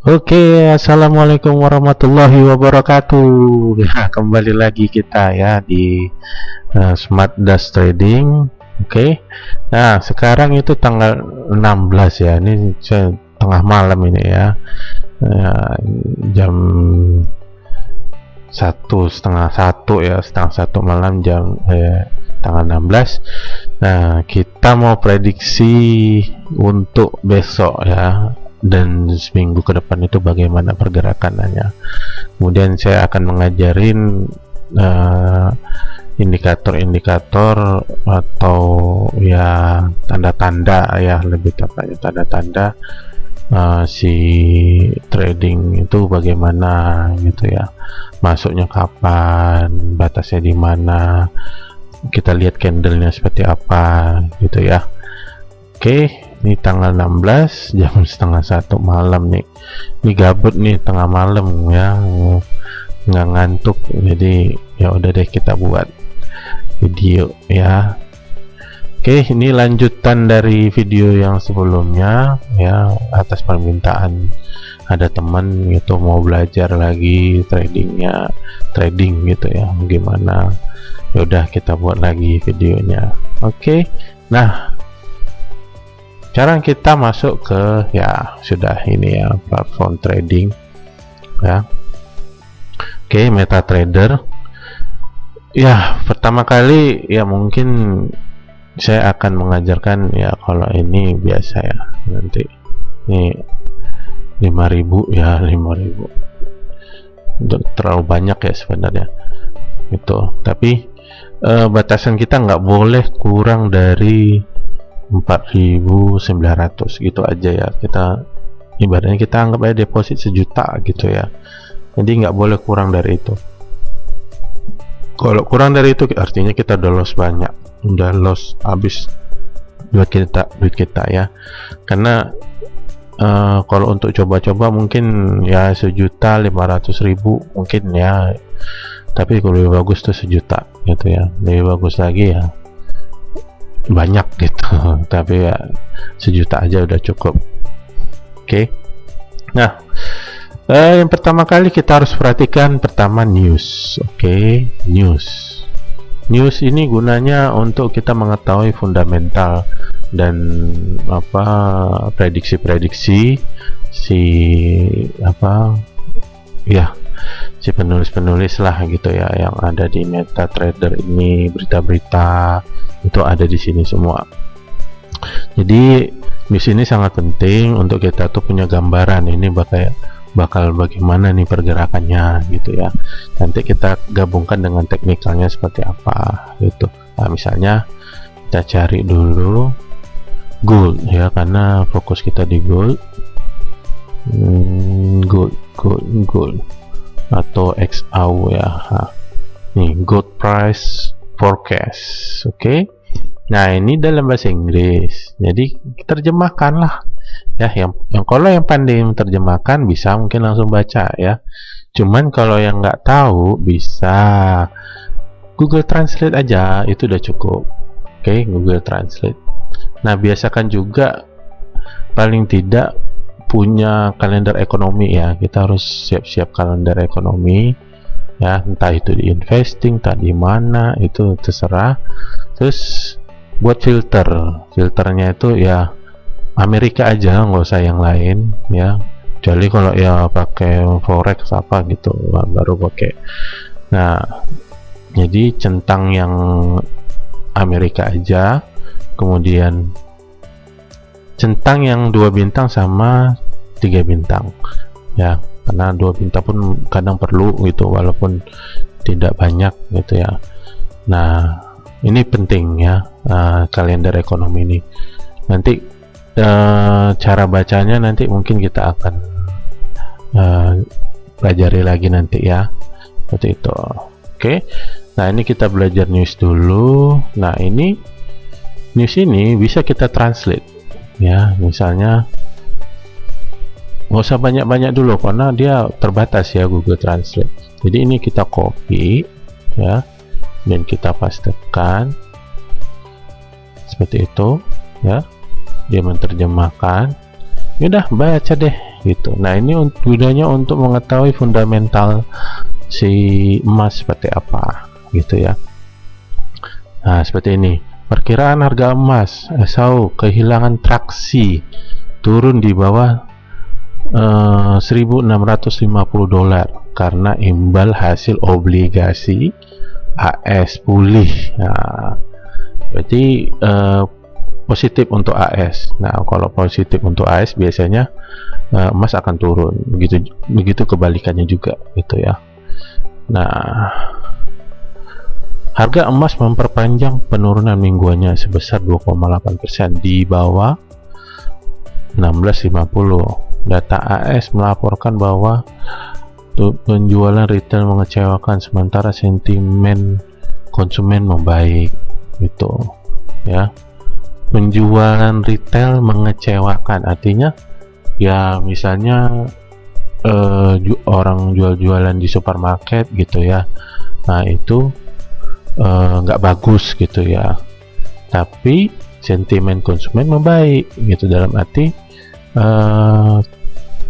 Oke, assalamualaikum warahmatullahi wabarakatuh. Ya, kembali lagi kita ya di Smart Das Trading. Oke, nah sekarang itu tanggal 16 ya. Ini tengah malam ini ya. Jam setengah satu malam jam tanggal 16. Nah, kita mau prediksi untuk besok ya, dan seminggu ke depan itu bagaimana pergerakannya. Kemudian saya akan mengajarin indikator-indikator atau ya tanda-tanda ya, lebih tepatnya tanda-tanda si trading itu bagaimana gitu ya, masuknya kapan, batasnya di mana, kita lihat candlenya seperti apa gitu ya. Oke, ini tanggal 16 jam setengah satu malam nih. Ini gabut nih tengah malam ya, nggak ngantuk, jadi ya udah deh kita buat video ya. Oke, ini lanjutan dari video yang sebelumnya ya, atas permintaan ada teman itu mau belajar lagi trading gitu ya, gimana, ya udah kita buat lagi videonya. Oke, nah sekarang kita masuk ke ya sudah ini ya, platform trading ya. Oke, MetaTrader ya. Pertama kali ya mungkin saya akan mengajarkan ya, kalau ini biasa ya, nanti ini 5.000 ya, 5.000 untuk terlalu banyak ya sebenarnya itu, tapi batasan kita nggak boleh kurang dari 4.900 gitu aja ya. Kita ibaratnya kita anggap aja deposit 1 juta gitu ya, jadi nggak boleh kurang dari itu. Kalau kurang dari itu artinya kita udah loss banyak, udah loss habis duit kita ya. Karena kalau untuk coba-coba mungkin ya 1.500.000 mungkin ya, tapi kalau lebih bagus tuh 1 juta gitu ya, lebih bagus lagi ya banyak gitu tapi ya 1 juta aja udah cukup. Oke, nah yang pertama kali kita harus perhatikan pertama news. Oke, news ini gunanya untuk kita mengetahui fundamental dan apa, prediksi-prediksi si apa ya, si penulis-penulis lah gitu ya, yang ada di MetaTrader ini, berita-berita itu ada di sini semua. Jadi news ini sangat penting untuk kita tuh punya gambaran ini bakal bagaimana nih pergerakannya gitu ya. Nanti kita gabungkan dengan teknikalnya seperti apa gitu. Nah, misalnya kita cari dulu gold ya, karena fokus kita di gold. Gold atau XAU ya. Nih gold price forecast. Oke. Nah, ini dalam bahasa Inggris. Jadi terjemahkan lah ya, yang kalau yang pandai menerjemahkan bisa mungkin langsung baca ya. Cuman kalau yang nggak tahu bisa Google Translate aja, itu udah cukup. Oke, Google Translate. Nah, biasakan juga paling tidak punya kalender ekonomi ya. Kita harus siap-siap kalender ekonomi ya, entah itu di investing, entah di mana, itu terserah. Terus buat filternya itu ya Amerika aja, nggak usah yang lain ya, kecuali kalau ya pakai forex apa gitu baru pakai. Nah, jadi centang yang Amerika aja, kemudian centang yang 2 bintang sama 3 bintang ya, karena 2 bintang pun kadang perlu gitu walaupun tidak banyak gitu ya. Nah, ini penting ya, kalender ekonomi ini. Nanti cara bacanya nanti mungkin kita akan pelajari lagi nanti ya, seperti itu. Oke, nah ini kita belajar news dulu. Nah, ini news ini bisa kita translate ya, misalnya nggak usah banyak-banyak dulu karena dia terbatas ya Google Translate. Jadi ini kita copy ya, dan kita pastekan seperti itu ya, dia menerjemahkan. Yaudah, baca deh gitu. Nah, ini gunanya untuk mengetahui fundamental si emas seperti apa gitu ya. Nah, seperti ini perkiraan harga emas. SAU kehilangan traksi, turun di bawah $1.650 karena imbal hasil obligasi AS pulih. Nah, berarti positif untuk AS. Nah, kalau positif untuk AS biasanya emas akan turun. Begitu kebalikannya juga gitu ya. Nah, harga emas memperpanjang penurunan mingguannya sebesar 2,8% di bawah 1650. Data AS melaporkan bahwa penjualan retail mengecewakan sementara sentimen konsumen membaik gitu ya. Penjualan retail mengecewakan artinya ya, misalnya orang jual-jualan di supermarket gitu ya. Nah, itu nggak bagus gitu ya, tapi sentimen konsumen membaik gitu, dalam arti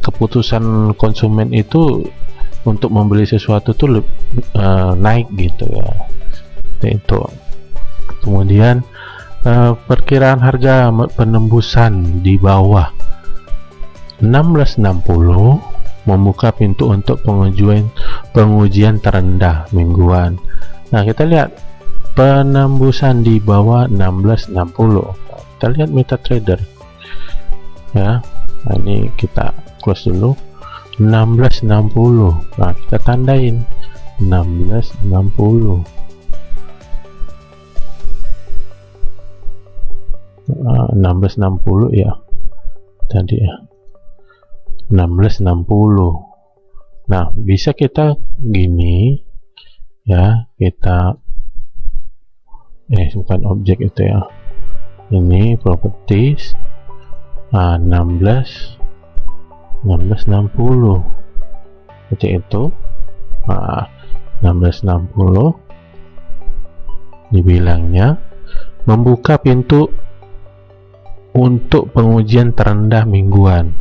keputusan konsumen itu untuk membeli sesuatu tuh naik gitu ya. Itu kemudian perkiraan harga penembusan di bawah 1660 membuka pintu untuk pengujian terendah mingguan. Nah, kita lihat penembusan di bawah 1660. Kita lihat MetaTrader ya. Nah, ini kita close dulu 1660. Nah, kita tandain 1660. 1660 ya tadi ya, 1660. Nah, bisa kita gini ya, kita bukan objek itu ya, ini properties. Nah, 1660 seperti itu. Nah, 1660 dibilangnya membuka pintu untuk pengujian terendah mingguan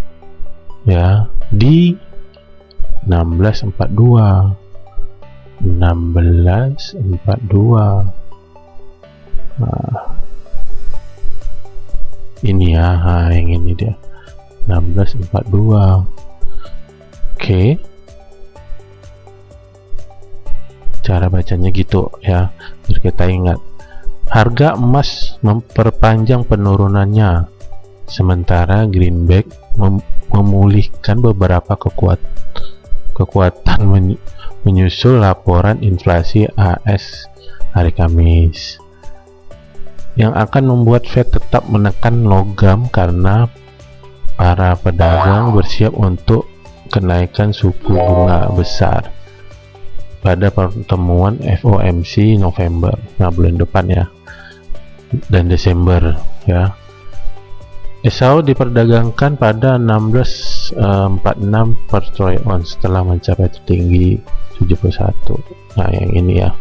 ya di 1642. 1642. Nah, ini ya, yang ini dia 1642. Oke, cara bacanya gitu ya, biar kita ingat. Harga emas memperpanjang penurunannya sementara greenback memulihkan beberapa kekuatan menyusul laporan inflasi AS hari Kamis yang akan membuat Fed tetap menekan logam karena para pedagang bersiap untuk kenaikan suku bunga besar pada pertemuan FOMC November, nah bulan depan ya, dan Desember ya. SAU diperdagangkan pada 1646 per troy ounce setelah mencapai tertinggi 71. Nah, yang ini ya,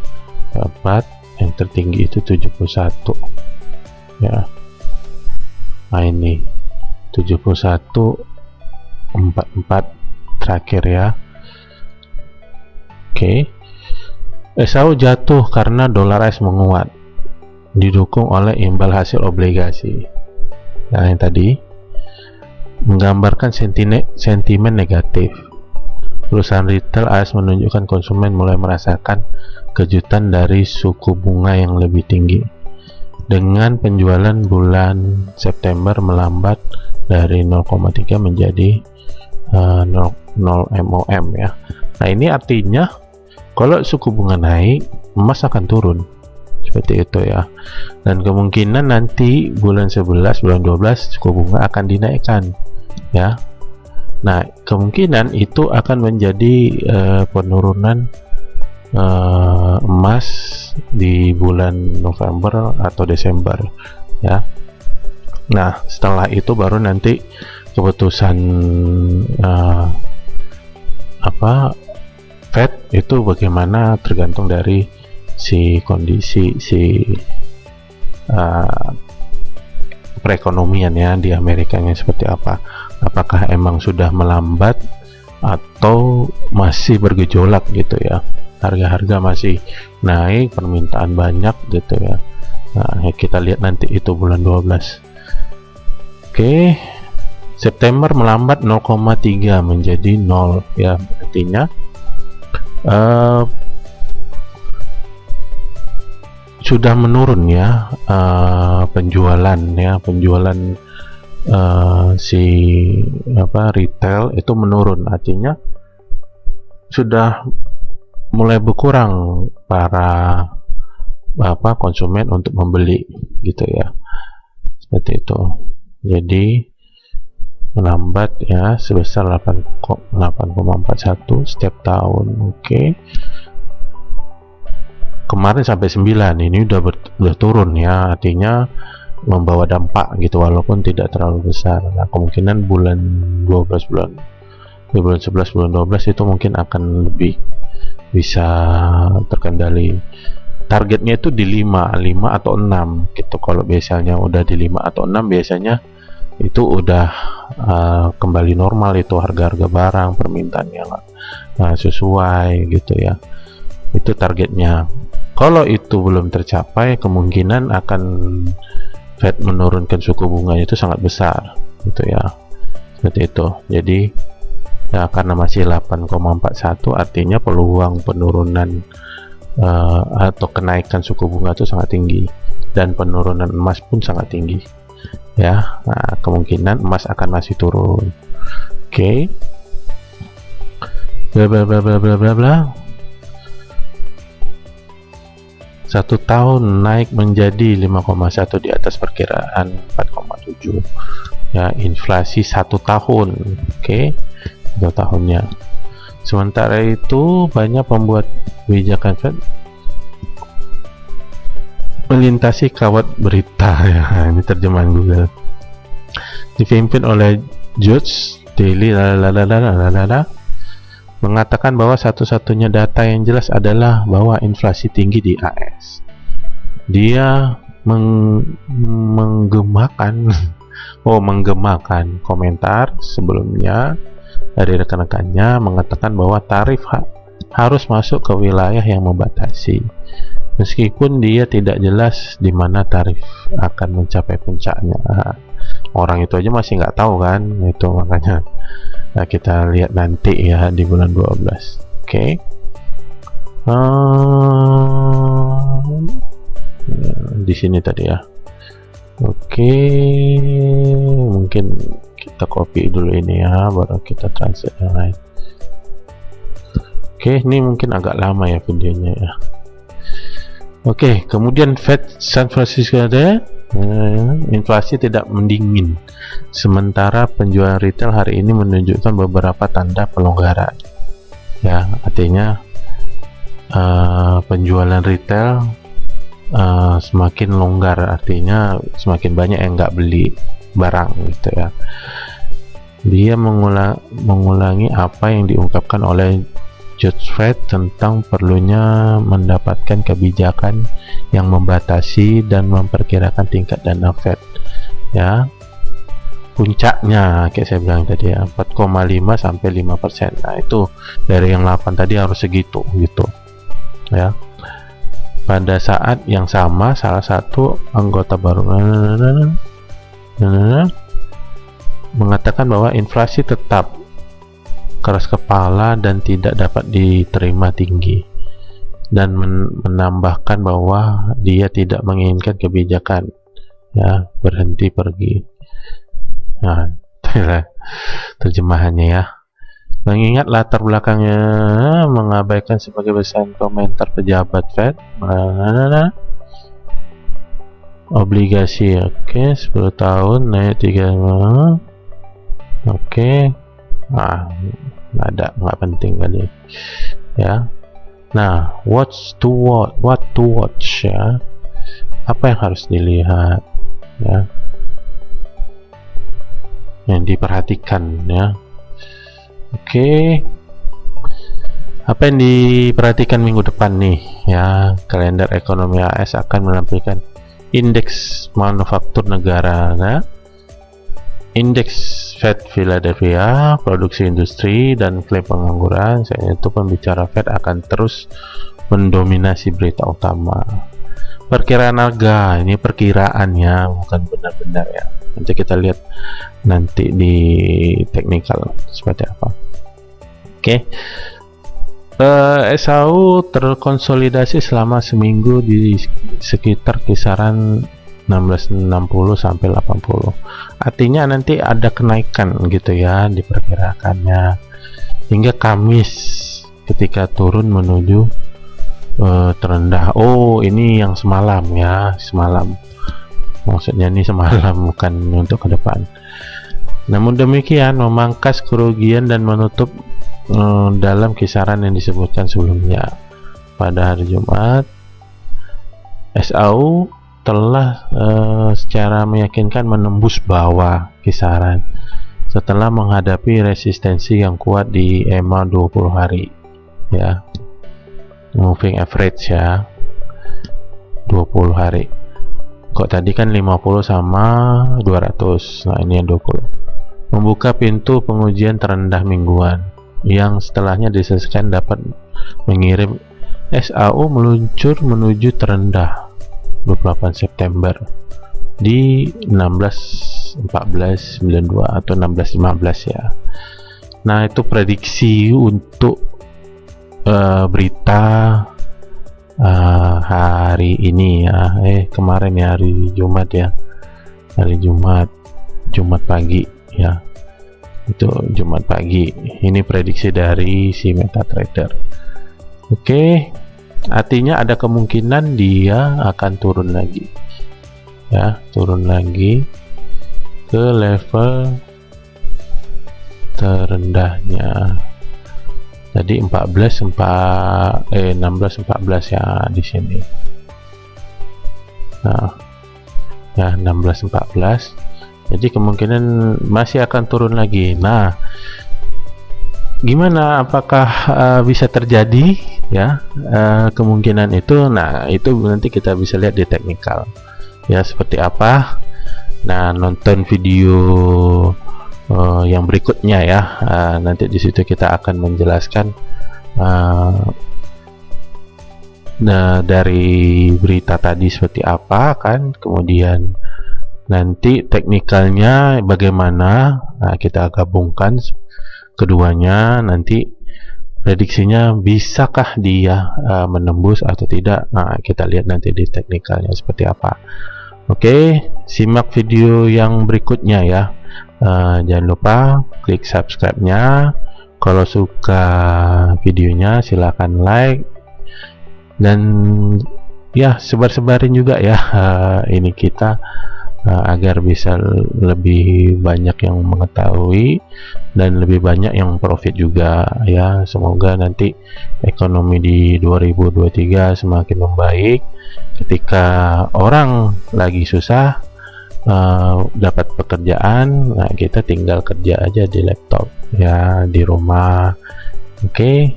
dapat yang tertinggi itu 71 ya. Nah, ini 71.44 terakhir ya. Oke. SAU jatuh karena dolar AS menguat, didukung oleh imbal hasil obligasi. Nah, yang tadi menggambarkan sentimen negatif. Perusahaan retail AS menunjukkan konsumen mulai merasakan kejutan dari suku bunga yang lebih tinggi, dengan penjualan bulan September melambat dari 0,3 menjadi 0 MOM ya. Nah, ini artinya kalau suku bunga naik, emas akan turun seperti itu ya, dan kemungkinan nanti bulan 11, bulan 12 suku bunga akan dinaikkan ya. Nah, kemungkinan itu akan menjadi penurunan emas di bulan November atau Desember ya. Nah, setelah itu baru nanti keputusan Fed itu bagaimana tergantung dari kondisi perekonomian ya di Amerika yang seperti apa. apakah emang sudah melambat atau masih bergejolak gitu ya, harga-harga masih naik, permintaan banyak gitu ya. Nah, kita lihat nanti itu bulan 12. Oke, September melambat 0,3 menjadi 0 ya, artinya sudah menurun ya, penjualan si retail itu menurun, artinya sudah mulai berkurang para konsumen untuk membeli gitu ya, seperti itu. Jadi melambat ya sebesar 8,41 setiap tahun. Oke. Kemarin sampai 9, ini udah turun ya, artinya membawa dampak gitu walaupun tidak terlalu besar. Nah, kemungkinan bulan 11 bulan 12 itu mungkin akan lebih bisa terkendali. Targetnya itu di 5 atau 6 gitu. Kalau biasanya udah di 5 atau 6 biasanya itu udah kembali normal, itu harga-harga barang, permintaan yang sesuai gitu ya. Itu targetnya. Kalau itu belum tercapai, kemungkinan akan Fed menurunkan suku bunganya itu sangat besar gitu ya, seperti itu. Jadi ya, karena masih 8,41 artinya peluang penurunan atau kenaikan suku bunga itu sangat tinggi, dan penurunan emas pun sangat tinggi ya. Nah, kemungkinan emas akan masih turun. Oke. Bla bla bla bla bla bla bla. 1 tahun naik menjadi 5,1 di atas perkiraan 4,7 ya, inflasi 1 tahun. Oke, 1 tahunnya. Sementara itu banyak pembuat kebijakan Fed melintasi kawat berita ya, ini terjemahan Google, dipimpin oleh George Daly mengatakan bahwa satu-satunya data yang jelas adalah bahwa inflasi tinggi di AS. Dia menggemakan komentar sebelumnya dari rekan-rekannya, mengatakan bahwa tarif harus masuk ke wilayah yang membatasi, meskipun dia tidak jelas di mana tarif akan mencapai puncaknya. Orang itu aja masih nggak tahu kan, itu makanya kita lihat nanti ya di bulan 12. Oke. Di sini tadi ya. Oke, mungkin kita copy dulu ini ya, baru kita translate yang lain. Oke, ini mungkin agak lama ya videonya ya. Oke, kemudian Fed San Francisco ada inflasi tidak mendingin, sementara penjualan retail hari ini menunjukkan beberapa tanda pelonggaran ya, artinya penjualan retail semakin longgar, artinya semakin banyak yang nggak beli barang gitu ya. Dia mengulangi apa yang diungkapkan oleh George Fed tentang perlunya mendapatkan kebijakan yang membatasi dan memperkirakan tingkat dana Fed ya. Puncaknya kayak saya bilang tadi ya, 4,5 sampai 5%. Nah, itu dari yang 8 tadi harus segitu gitu ya. Pada saat yang sama, salah satu anggota baru mengatakan bahwa inflasi tetap keras kepala dan tidak dapat diterima tinggi, dan menambahkan bahwa dia tidak menginginkan kebijakan ya berhenti pergi. Nah, terjemahannya ya. Mengingat latar belakangnya mengabaikan sebagai besar komentar pejabat Fed, obligasi oke, 10 tahun naik 3. Oke. Nggak penting kali ya. Nah, what to watch ya, apa yang harus dilihat ya, yang diperhatikan ya. Oke, apa yang diperhatikan minggu depan nih ya, kalender ekonomi AS akan menampilkan indeks manufaktur negara, nah, indeks Fed Philadelphia, produksi industri, dan klaim pengangguran. Selain itu, pembicara Fed akan terus mendominasi berita utama. Perkiraan harga, ini perkiraannya, bukan benar-benar ya. Nanti kita lihat nanti di teknikal seperti apa. Oke. SAU terkonsolidasi selama seminggu di sekitar kisaran 1660 sampai 80. Artinya nanti ada kenaikan gitu ya diperkirakannya hingga Kamis ketika turun menuju terendah. Oh, ini yang semalam ya, semalam. Maksudnya ini semalam, bukan untuk ke depan. Namun demikian memangkas kerugian dan menutup dalam kisaran yang disebutkan sebelumnya. Pada hari Jumat, SAU telah secara meyakinkan menembus bawah kisaran setelah menghadapi resistensi yang kuat di EMA 20 hari ya, moving average ya, 20 hari. Kok tadi kan 50 sama 200, nah ini yang 20. Membuka pintu pengujian terendah mingguan yang setelahnya diselesaikan dapat mengirim SAU meluncur menuju terendah 28 September di 161492 atau 1615 ya. Nah, itu prediksi untuk berita hari ini ya, kemarin ya, hari Jumat ya, hari Jumat pagi ya, itu Jumat pagi. Ini prediksi dari si MetaTrader. Oke. Artinya ada kemungkinan dia akan turun lagi ya, turun lagi ke level terendahnya tadi 16 14 ya di sini. Nah ya, 16 14, jadi kemungkinan masih akan turun lagi. Nah, gimana, apakah bisa terjadi ya kemungkinan itu? Nah, itu nanti kita bisa lihat di teknikal ya seperti apa. Nah, nonton video yang berikutnya ya, nanti di situ kita akan menjelaskan dari berita tadi seperti apa kan, kemudian nanti teknikalnya bagaimana. Nah, kita gabungkan keduanya, nanti prediksinya bisakah dia menembus atau tidak. Nah, kita lihat nanti di teknikalnya seperti apa. Oke, simak video yang berikutnya ya. Jangan lupa klik subscribe-nya. Kalau suka videonya silahkan like, dan ya sebar-sebarin juga ya ini kita, agar bisa lebih banyak yang mengetahui dan lebih banyak yang profit juga ya. Semoga nanti ekonomi di 2023 semakin membaik. Ketika orang lagi susah dapat pekerjaan, nah kita tinggal kerja aja di laptop ya, di rumah. Oke,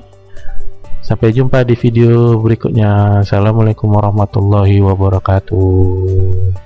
sampai jumpa di video berikutnya. Assalamualaikum warahmatullahi wabarakatuh.